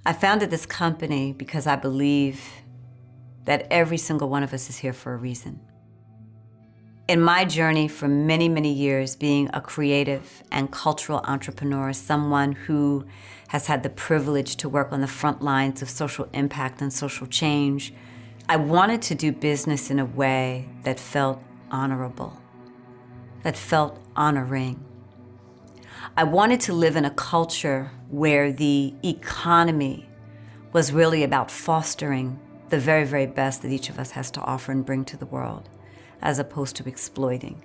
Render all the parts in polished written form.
I founded this company because I believe that every single one of us is here for a reason. In my journey for many, many years being a creative and cultural entrepreneur, someone who has had the privilege to work on the front lines of social impact and social change, I wanted to do business in a way that felt honorable, that felt honoring. I wanted to live in a culture where the economy was really about fostering the very, very best that each of us has to offer and bring to the world, as opposed to exploiting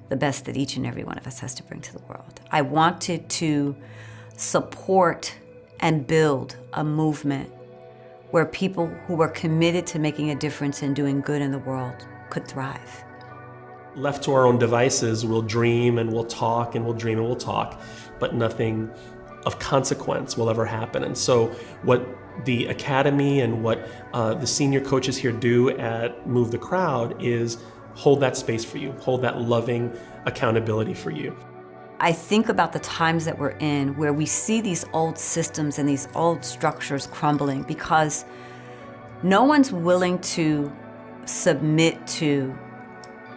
the best that each and every one of us has to bring to the world. I wanted to support and build a movement where people who were committed to making a difference and doing good in the world could thrive. Left to our own devices, we'll dream and we'll talk and we'll dream and we'll talk, but nothing of consequence will ever happen. And so what the Academy and what the senior coaches here do at Move the Crowd is hold that space for you, hold that loving accountability for you. I think about the times that we're in where we see these old systems and these old structures crumbling because no one's willing to submit to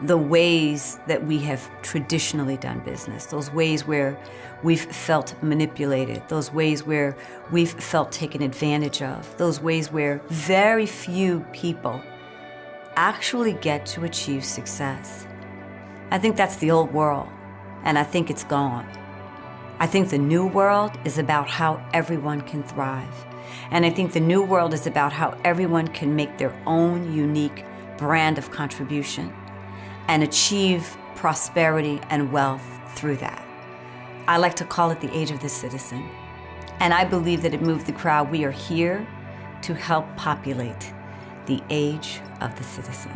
the ways that we have traditionally done business, those ways where we've felt manipulated, those ways where we've felt taken advantage of, those ways where very few people actually get to achieve success. I think that's the old world, and I think it's gone. I think the new world is about how everyone can thrive. And I think the new world is about how everyone can make their own unique brand of contribution and achieve prosperity and wealth through that. I like to call it the age of the citizen. And I believe that at Move the Crowd, we are here to help populate the age of the citizen.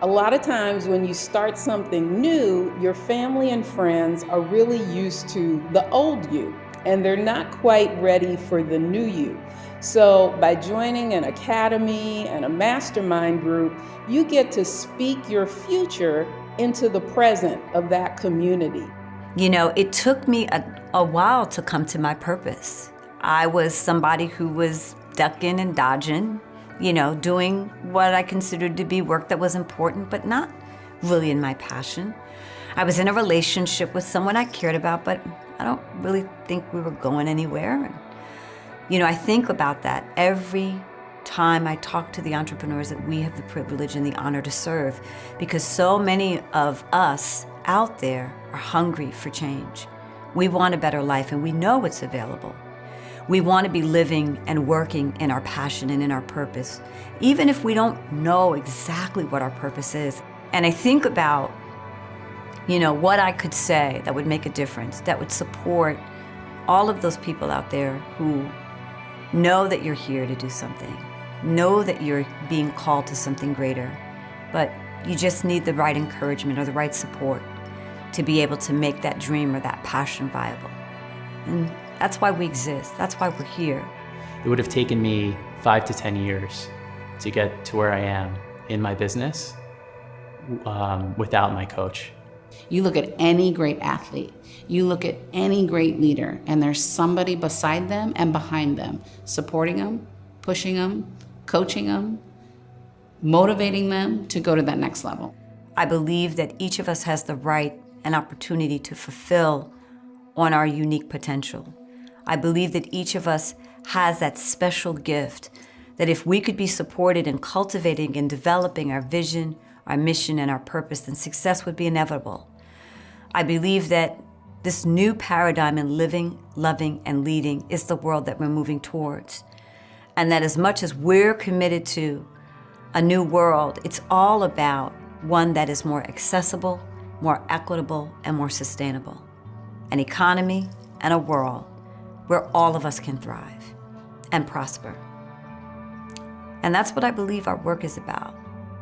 A lot of times when you start something new, your family and friends are really used to the old you, and they're not quite ready for the new you. So by joining an academy and a mastermind group, you get to speak your future into the present of that community. You know, it took me a while to come to my purpose. I was somebody who was ducking and dodging, you know, doing what I considered to be work that was important, but not really in my passion. I was in a relationship with someone I cared about, but I don't really think we were going anywhere. You know, I think about that every time I talk to the entrepreneurs that we have the privilege and the honor to serve, because so many of us out there are hungry for change. We want a better life, and we know it's available. We want to be living and working in our passion and in our purpose, even if we don't know exactly what our purpose is. And I think about, you know, what I could say that would make a difference, that would support all of those people out there who know that you're here to do something, know that you're being called to something greater, but you just need the right encouragement or the right support to be able to make that dream or that passion viable. And that's why we exist. That's why we're here. It would have taken me 5 to 10 years to get to where I am in my business without my coach. You look at any great athlete, you look at any great leader, and there's somebody beside them and behind them, supporting them, pushing them, coaching them, motivating them to go to that next level. I believe that each of us has the right and opportunity to fulfill on our unique potential. I believe that each of us has that special gift that if we could be supported in cultivating and developing our vision, our mission, and our purpose, then success would be inevitable. I believe that this new paradigm in living, loving, and leading is the world that we're moving towards. And that as much as we're committed to a new world, it's all about one that is more accessible, more equitable, and more sustainable. An economy and a world where all of us can thrive and prosper. And that's what I believe our work is about.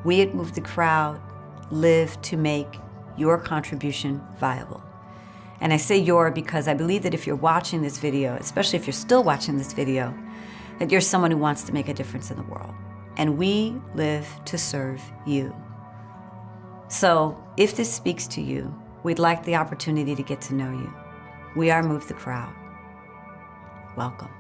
We at Move the Crowd live to make your contribution viable. And I say your because I believe that if you're watching this video, especially if you're still watching this video, that you're someone who wants to make a difference in the world. And we live to serve you. So if this speaks to you, we'd like the opportunity to get to know you. We are Move the Crowd. Welcome.